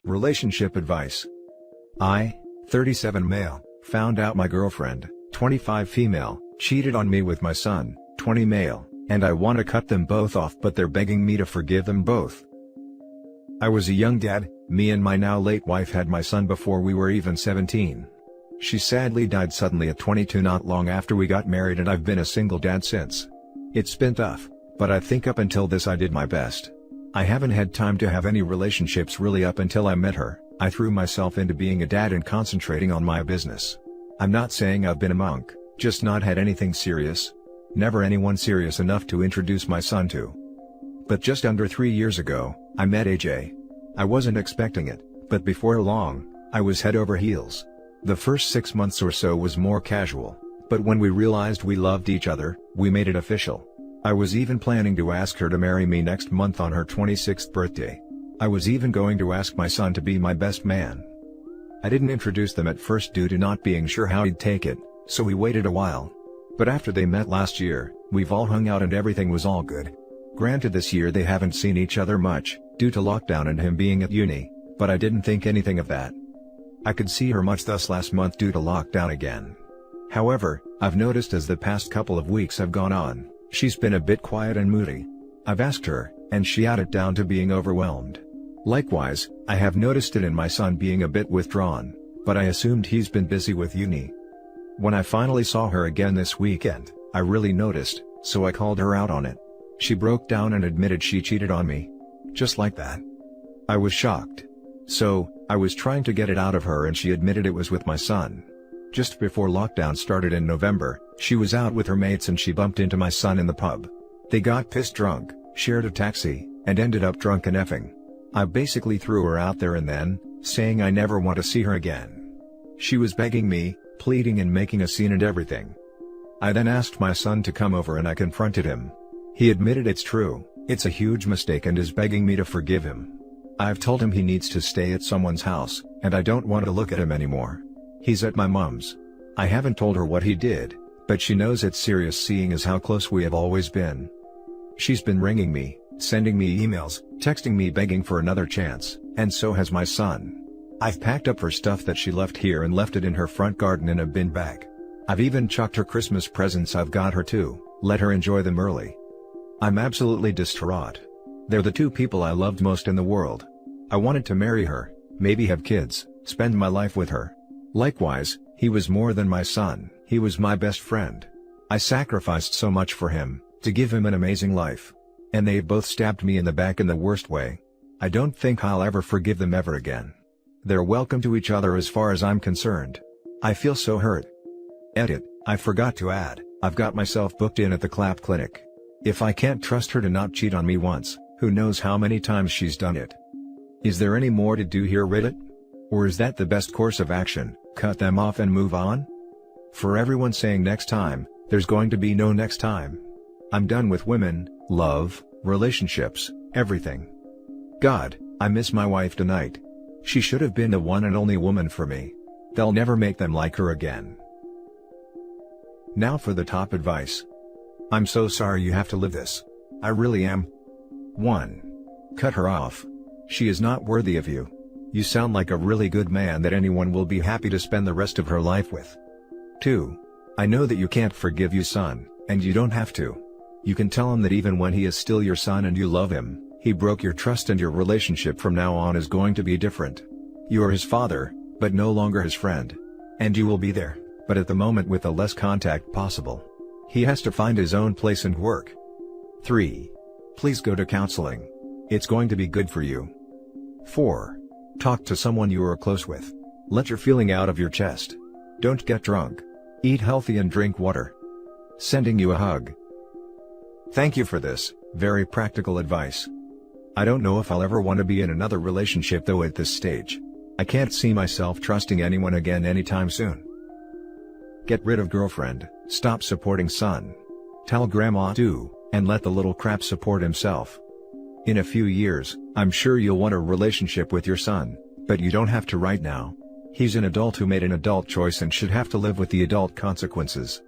Relationship advice. I, 37 male, found out my girlfriend, 25 female, cheated on me with my son, 20 male, and I want to cut them both off, but they're begging me to forgive them both. I was a young dad. Me and my now late wife had my son before we were even 17. She sadly died suddenly at 22 not long after we got married, and I've been a single dad since. It's been tough, but I think up until this I did my best. I haven't had time to have any relationships really up until I met her. I threw myself into being a dad and concentrating on my business. I'm not saying I've been a monk, just not had anything serious. Never anyone serious enough to introduce my son to. But just under 3 years ago, I met AJ. I wasn't expecting it, but before long, I was head over heels. The first 6 months or so was more casual, but when we realized we loved each other, we made it official. I was even planning to ask her to marry me next month on her 26th birthday. I was even going to ask my son to be my best man. I didn't introduce them at first due to not being sure how he'd take it, so we waited a while. But after they met last year, we've all hung out and everything was all good. Granted, this year they haven't seen each other much, due to lockdown and him being at uni, but I didn't think anything of that. I could see her much thus last month due to lockdown again. However, I've noticed as the past couple of weeks have gone on, she's been a bit quiet and moody. I've asked her, and she had it down to being overwhelmed. Likewise, I have noticed it in my son being a bit withdrawn, but I assumed he's been busy with uni. When I finally saw her again this weekend, I really noticed, so I called her out on it. She broke down and admitted she cheated on me. Just like that. I was shocked. So, I was trying to get it out of her and she admitted it was with my son. Just before lockdown started in November, she was out with her mates and she bumped into my son in the pub. They got pissed drunk, shared a taxi, and ended up drunk and effing. I basically threw her out there and then, saying I never want to see her again. She was begging me, pleading and making a scene and everything. I then asked my son to come over and I confronted him. He admitted it's true, it's a huge mistake and is begging me to forgive him. I've told him he needs to stay at someone's house, and I don't want to look at him anymore. He's at my mom's. I haven't told her what he did, but she knows it's serious seeing as how close we have always been. She's been ringing me, sending me emails, texting me begging for another chance, and so has my son. I've packed up her stuff that she left here and left it in her front garden in a bin bag. I've even chucked her Christmas presents I've got her too, let her enjoy them early. I'm absolutely distraught. They're the two people I loved most in the world. I wanted to marry her, maybe have kids, spend my life with her. Likewise, he was more than my son, he was my best friend. I sacrificed so much for him, to give him an amazing life. And they both stabbed me in the back in the worst way. I don't think I'll ever forgive them ever again. They're welcome to each other as far as I'm concerned. I feel so hurt. Edit, I forgot to add, I've got myself booked in at the clap clinic. If I can't trust her to not cheat on me once, who knows how many times she's done it. Is there any more to do here, Reddit? Or is that the best course of action, cut them off and move on? For everyone saying next time, there's going to be no next time. I'm done with women, love, relationships, everything. God, I miss my wife tonight. She should have been the one and only woman for me. They'll never make them like her again. Now for the top advice. I'm so sorry you have to live this. I really am. 1. Cut her off. She is not worthy of you. You sound like a really good man that anyone will be happy to spend the rest of her life with. 2. I know that you can't forgive your son, and you don't have to. You can tell him that even when he is still your son and you love him, he broke your trust and your relationship from now on is going to be different. You are his father, but no longer his friend. And you will be there, but at the moment with the less contact possible. He has to find his own place and work. 3. Please go to counseling. It's going to be good for you. 4. Talk to someone you are close with. Let your feeling out of your chest. Don't get drunk. Eat healthy and drink water. Sending you a hug. Thank you for this, very practical advice. I don't know if I'll ever want to be in another relationship though at this stage. I can't see myself trusting anyone again anytime soon. Get rid of girlfriend, stop supporting son. Tell grandma to, and let the little crap support himself. In a few years, I'm sure you'll want a relationship with your son, but you don't have to right now. He's an adult who made an adult choice and should have to live with the adult consequences.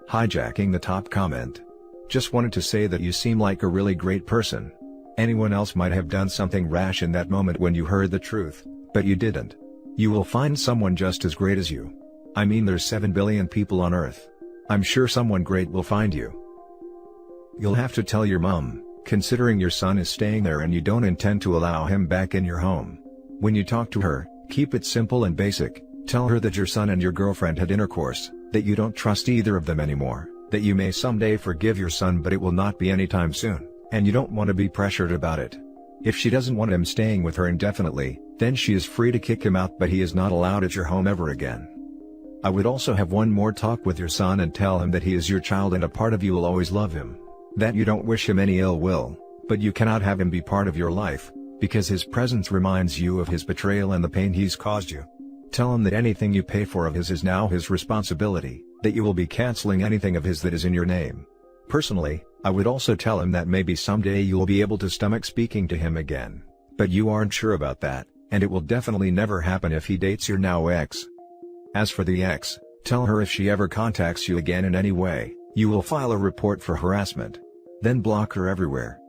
Hijacking the top comment. Just wanted to say that you seem like a really great person. Anyone else might have done something rash in that moment when you heard the truth, but you didn't. You will find someone just as great as you. I mean, there's 7 billion people on Earth. I'm sure someone great will find you. You'll have to tell your mom, considering your son is staying there and you don't intend to allow him back in your home. When you talk to her, keep it simple and basic. Tell her that your son and your girlfriend had intercourse, that you don't trust either of them anymore, that you may someday forgive your son but it will not be anytime soon, and you don't want to be pressured about it. If she doesn't want him staying with her indefinitely, then she is free to kick him out, but he is not allowed at your home ever again. I would also have one more talk with your son and tell him that he is your child and a part of you will always love him. That you don't wish him any ill will, but you cannot have him be part of your life, because his presence reminds you of his betrayal and the pain he's caused you. Tell him that anything you pay for of his is now his responsibility, that you will be canceling anything of his that is in your name. Personally, I would also tell him that maybe someday you will be able to stomach speaking to him again, but you aren't sure about that, and it will definitely never happen if he dates your now ex. As for the ex, tell her if she ever contacts you again in any way, you will file a report for harassment. Then block her everywhere.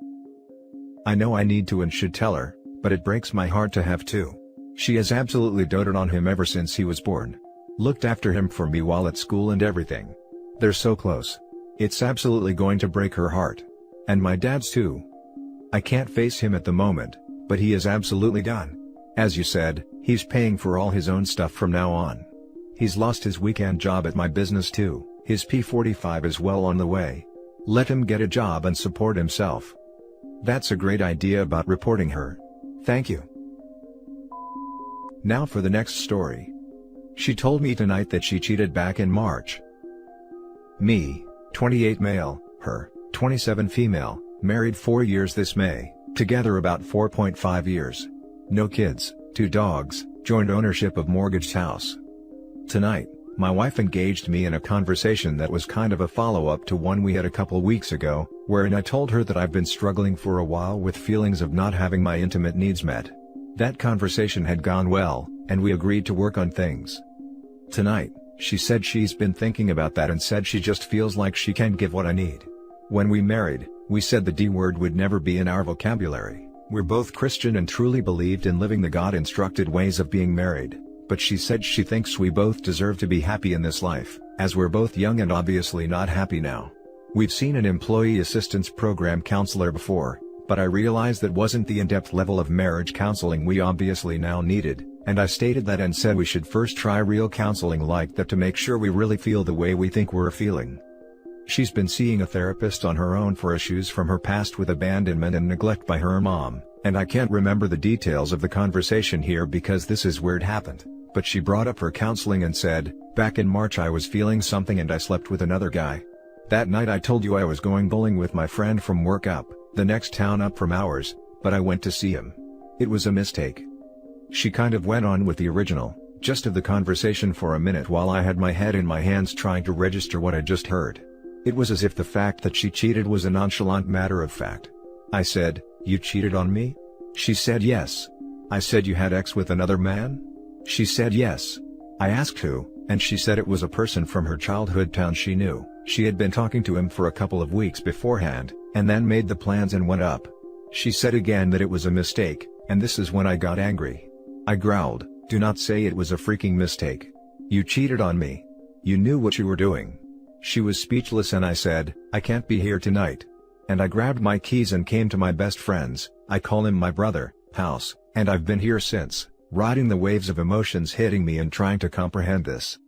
I know I need to and should tell her, but it breaks my heart to have to. She has absolutely doted on him ever since he was born. Looked after him for me while at school and everything. They're so close. It's absolutely going to break her heart. And my dad's too. I can't face him at the moment, but he is absolutely done. As you said, he's paying for all his own stuff from now on. He's lost his weekend job at my business too, his P45 is well on the way. Let him get a job and support himself. That's a great idea about reporting her. Thank you. Now for the next story. She told me tonight that she cheated back in March. Me, 28 male, her, 27 female, married 4 years this May, together about 4.5 years. No kids, 2 dogs, joint ownership of mortgaged house. Tonight, my wife engaged me in a conversation that was kind of a follow-up to one we had a couple weeks ago, wherein I told her that I've been struggling for a while with feelings of not having my intimate needs met. That conversation had gone well, and we agreed to work on things. Tonight, she said she's been thinking about that and said she just feels like she can't give what I need. When we married, we said the D word would never be in our vocabulary. We're both Christian and truly believed in living the God-instructed ways of being married. But she said she thinks we both deserve to be happy in this life, as we're both young and obviously not happy now. We've seen an employee assistance program counselor before, but I realized that wasn't the in-depth level of marriage counseling we obviously now needed, and I stated that and said we should first try real counseling like that to make sure we really feel the way we think we're feeling. She's been seeing a therapist on her own for issues from her past with abandonment and neglect by her mom, and I can't remember the details of the conversation here because this is where it happened. But she brought up her counseling and said, back in March I was feeling something and I slept with another guy. That night I told you I was going bowling with my friend from work up, the next town up from ours, but I went to see him. It was a mistake. She kind of went on with the original, just of the conversation for a minute while I had my head in my hands trying to register what I just heard. It was as if the fact that she cheated was a nonchalant matter of fact. I said, you cheated on me? She said yes. I said you had sex with another man? She said yes. I asked who, and she said it was a person from her childhood town she knew. She had been talking to him for a couple of weeks beforehand, and then made the plans and went up. She said again that it was a mistake, and this is when I got angry. I growled, do not say it was a freaking mistake. You cheated on me. You knew what you were doing. She was speechless and I said, I can't be here tonight. And I grabbed my keys and came to my best friend's, I call him my brother, house, and I've been here since. Riding the waves of emotions hitting me and trying to comprehend this.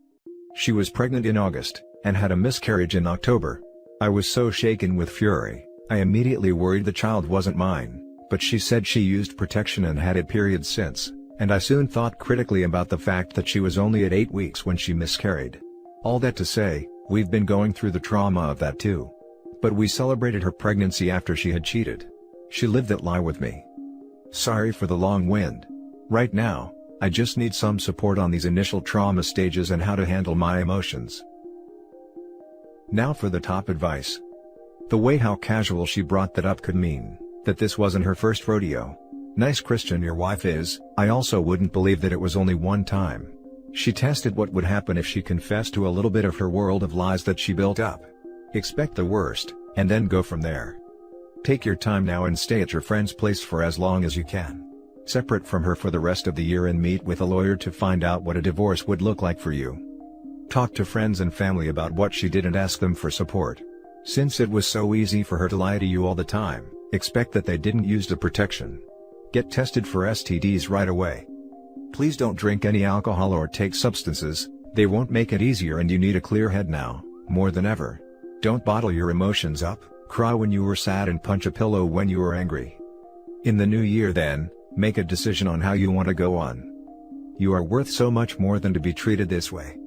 She was pregnant in August, and had a miscarriage in October. I was so shaken with fury, I immediately worried the child wasn't mine, but she said she used protection and had had periods since, and I soon thought critically about the fact that she was only at 8 weeks when she miscarried. All that to say, we've been going through the trauma of that too. But we celebrated her pregnancy after she had cheated. She lived that lie with me. Sorry for the long wind. Right now, I just need some support on these initial trauma stages and how to handle my emotions. Now for the top advice. The way how casual she brought that up could mean that this wasn't her first rodeo. Nice Christian your wife is. I also wouldn't believe that it was only one time. She tested what would happen if she confessed to a little bit of her world of lies that she built up. Expect the worst, and then go from there. Take your time now and stay at your friend's place for as long as you can. Separate from her for the rest of the year and meet with a lawyer to find out what a divorce would look like for you. Talk to friends and family about what she did and ask them for support. Since it was so easy for her to lie to you all the time, expect that they didn't use the protection. Get tested for STDs right away. Please don't drink any alcohol or take substances, they won't make it easier and you need a clear head now, more than ever. Don't bottle your emotions up, cry when you were sad and punch a pillow when you were angry. In the new year then, make a decision on how you want to go on. You are worth so much more than to be treated this way.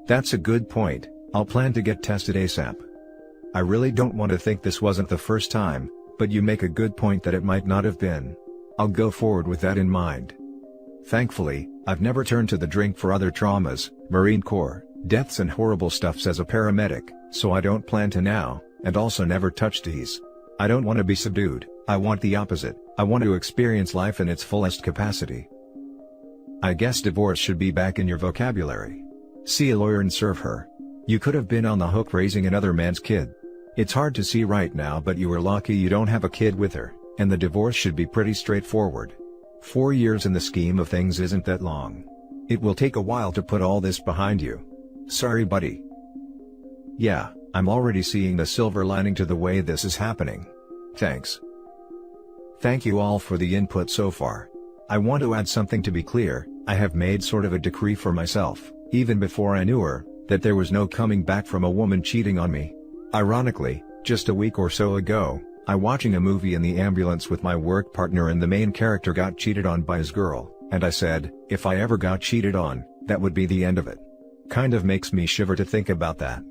That's a good point, I'll plan to get tested ASAP. I really don't want to think this wasn't the first time, but you make a good point that it might not have been. I'll go forward with that in mind. Thankfully, I've never turned to the drink for other traumas, Marine Corps, deaths and horrible stuffs as a paramedic, so I don't plan to now, and also never touched these. I don't want to be subdued, I want the opposite, I want to experience life in its fullest capacity. I guess divorce should be back in your vocabulary. See a lawyer and serve her. You could have been on the hook raising another man's kid. It's hard to see right now, but you were lucky you don't have a kid with her, and the divorce should be pretty straightforward. 4 years in the scheme of things isn't that long. It will take a while to put all this behind you. Sorry buddy. Yeah, I'm already seeing the silver lining to the way this is happening. Thanks. Thank you all for the input so far. I want to add something to be clear, I have made sort of a decree for myself, even before I knew her, that there was no coming back from a woman cheating on me. Ironically, just a week or so ago, I watching a movie in the ambulance with my work partner and the main character got cheated on by his girl, and I said, if I ever got cheated on, that would be the end of it. Kind of makes me shiver to think about that.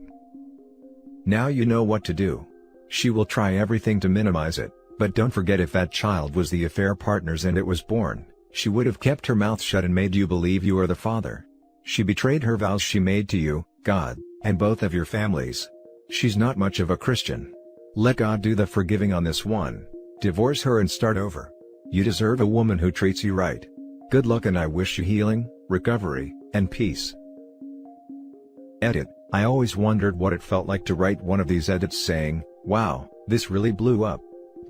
Now you know what to do. She will try everything to minimize it, but don't forget if that child was the affair partner's and it was born, she would have kept her mouth shut and made you believe you are the father. She betrayed her vows she made to you, God, and both of your families. She's not much of a Christian. Let God do the forgiving on this one. Divorce her and start over. You deserve a woman who treats you right. Good luck and I wish you healing, recovery, and peace. Edit. I always wondered what it felt like to write one of these edits saying, wow, this really blew up.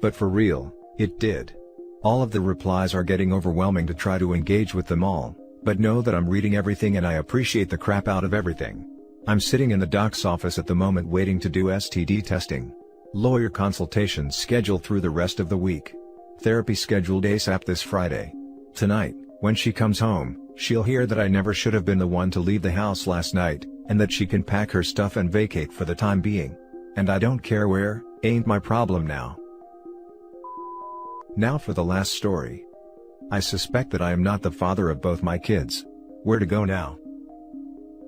But for real, it did. All of the replies are getting overwhelming to try to engage with them all, but know that I'm reading everything and I appreciate the crap out of everything. I'm sitting in the doc's office at the moment waiting to do STD testing. Lawyer consultations scheduled through the rest of the week. Therapy scheduled ASAP this Friday. Tonight, when she comes home, she'll hear that I never should have been the one to leave the house last night, and that she can pack her stuff and vacate for the time being. And I don't care where, ain't my problem now. Now for the last story. I suspect that I am not the father of both my kids. Where to go now?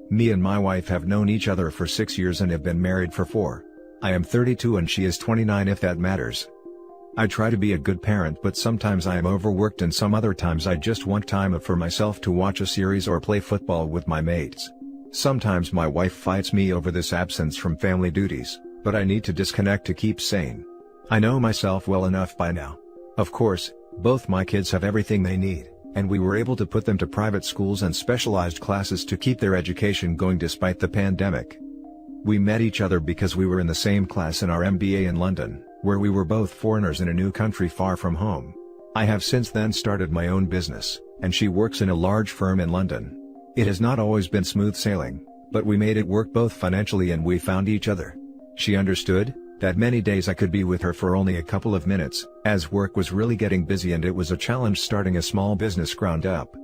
Me and my wife have known each other for 6 years and have been married for 4. I am 32 and she is 29 if that matters. I try to be a good parent but sometimes I am overworked and some other times I just want time for myself to watch a series or play football with my mates. Sometimes my wife fights me over this absence from family duties, but I need to disconnect to keep sane. I know myself well enough by now. Of course, both my kids have everything they need, and we were able to put them to private schools and specialized classes to keep their education going despite the pandemic. We met each other because we were in the same class in our MBA in London, where we were both foreigners in a new country far from home. I have since then started my own business, and she works in a large firm in London. It has not always been smooth sailing, but we made it work both financially and we found each other. She understood that many days I could be with her for only a couple of minutes, as work was really getting busy and it was a challenge starting a small business ground up.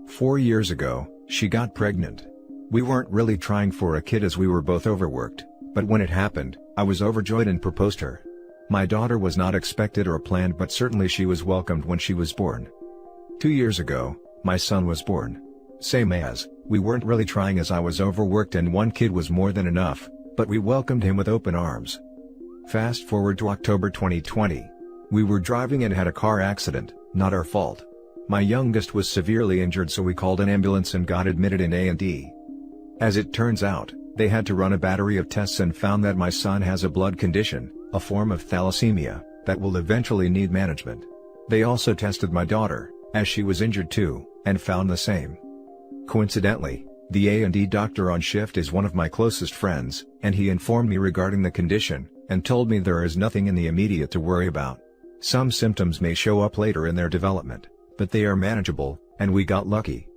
4 years ago, she got pregnant. We weren't really trying for a kid as we were both overworked, but when it happened, I was overjoyed and proposed her. My daughter was not expected or planned, but certainly she was welcomed when she was born. 2 years ago, my son was born. Same as, we weren't really trying as I was overworked and 1 kid was more than enough, but we welcomed him with open arms. Fast forward to October 2020. We were driving and had a car accident, not our fault. My youngest was severely injured so we called an ambulance and got admitted in A&E. As it turns out, they had to run a battery of tests and found that my son has a blood condition, a form of thalassemia, that will eventually need management. They also tested my daughter, as she was injured too, and found the same. Coincidentally, the A&E doctor on shift is one of my closest friends, and he informed me regarding the condition, and told me there is nothing in the immediate to worry about. Some symptoms may show up later in their development, but they are manageable, and we got lucky.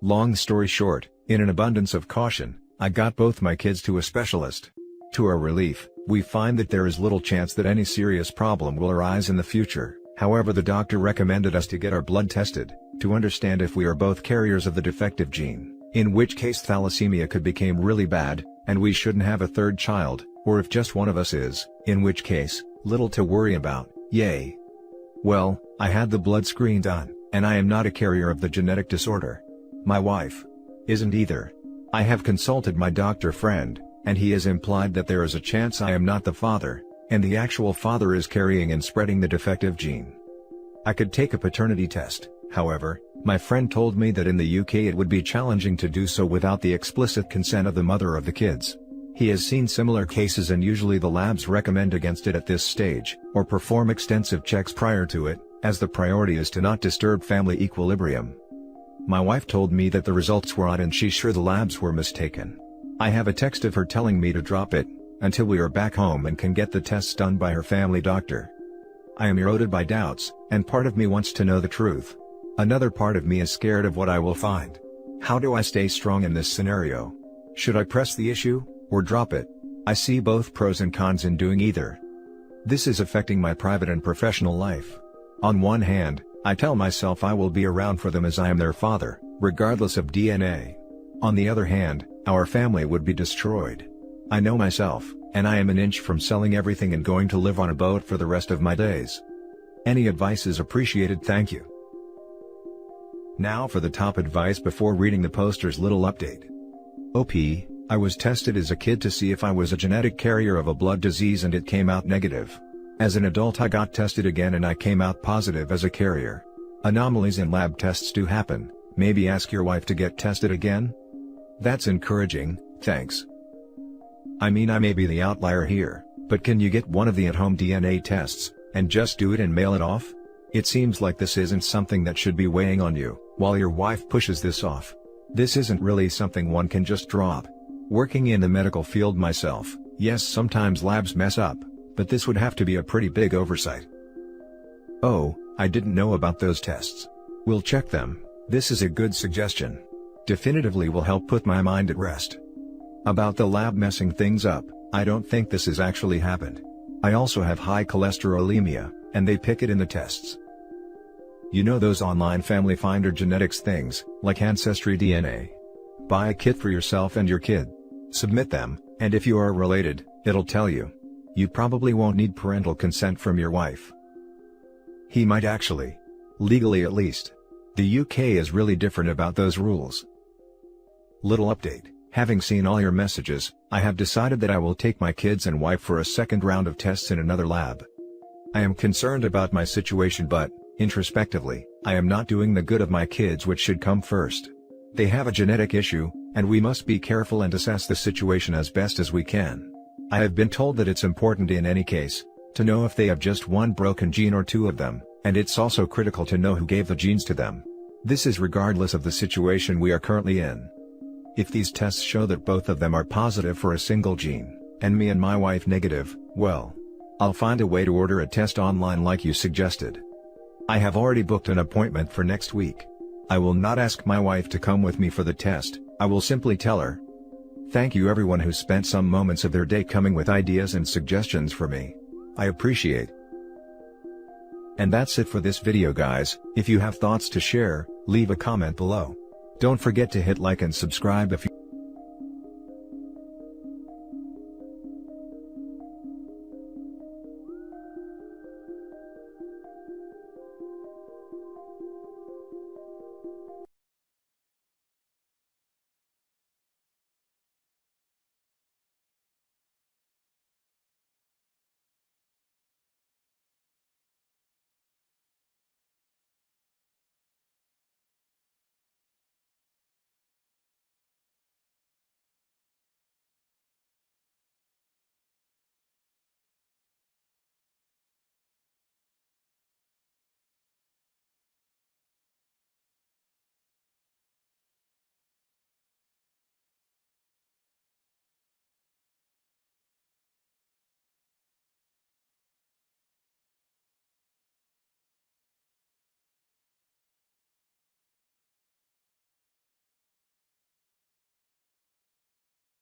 Long story short, in an abundance of caution, I got both my kids to a specialist. To our relief, we find that there is little chance that any serious problem will arise in the future. However, the doctor recommended us to get our blood tested, to understand if we are both carriers of the defective gene, in which case thalassemia could become really bad, and we shouldn't have a third child, or if just one of us is, in which case, little to worry about, yay. Well, I had the blood screen done, and I am not a carrier of the genetic disorder. My wife isn't either. I have consulted my doctor friend, and he has implied that there is a chance I am not the father, and the actual father is carrying and spreading the defective gene. I could take a paternity test, however, my friend told me that in the UK it would be challenging to do so without the explicit consent of the mother of the kids. He has seen similar cases and usually the labs recommend against it at this stage, or perform extensive checks prior to it, as the priority is to not disturb family equilibrium. My wife told me that the results were odd and she's sure the labs were mistaken. I have a text of her telling me to drop it, until we are back home and can get the tests done by her family doctor. I am eroded by doubts, and part of me wants to know the truth. Another part of me is scared of what I will find. How do I stay strong in this scenario? Should I press the issue, or drop it? I see both pros and cons in doing either. This is affecting my private and professional life. On one hand, I tell myself I will be around for them as I am their father, regardless of DNA. On the other hand, our family would be destroyed. I know myself, and I am an inch from selling everything and going to live on a boat for the rest of my days. Any advice is appreciated, thank you. Now for the top advice before reading the poster's little update. OP, I was tested as a kid to see if I was a genetic carrier of a blood disease and it came out negative. As an adult I got tested again and I came out positive as a carrier. Anomalies in lab tests do happen, maybe ask your wife to get tested again? That's encouraging, thanks. I mean, I may be the outlier here, but can you get one of the at-home DNA tests, and just do it and mail it off? It seems like this isn't something that should be weighing on you, while your wife pushes this off. This isn't really something one can just drop. Working in the medical field myself, yes, sometimes labs mess up, but this would have to be a pretty big oversight. Oh, I didn't know about those tests. We'll check them, this is a good suggestion. Definitively will help put my mind at rest. About the lab messing things up, I don't think this has actually happened. I also have high cholesterolemia, and they pick it in the tests. You know those online family finder genetics things, like Ancestry DNA? Buy a kit for yourself and your kid. Submit them, and if you are related, it'll tell you. You probably won't need parental consent from your wife. He might actually. Legally at least. The UK is really different about those rules. Little update. Having seen all your messages, I have decided that I will take my kids and wife for a second round of tests in another lab. I am concerned about my situation, but, introspectively, I am not doing the good of my kids, which should come first. They have a genetic issue, and we must be careful and assess the situation as best as we can. I have been told that it's important in any case, to know if they have just one broken gene or two of them, and it's also critical to know who gave the genes to them. This is regardless of the situation we are currently in. If these tests show that both of them are positive for a single gene, and me and my wife negative, well, I'll find a way to order a test online like you suggested. I have already booked an appointment for next week. I will not ask my wife to come with me for the test, I will simply tell her. Thank you everyone who spent some moments of their day coming with ideas and suggestions for me. I appreciate. And that's it for this video guys. If you have thoughts to share, leave a comment below. Don't forget to hit like and subscribe if you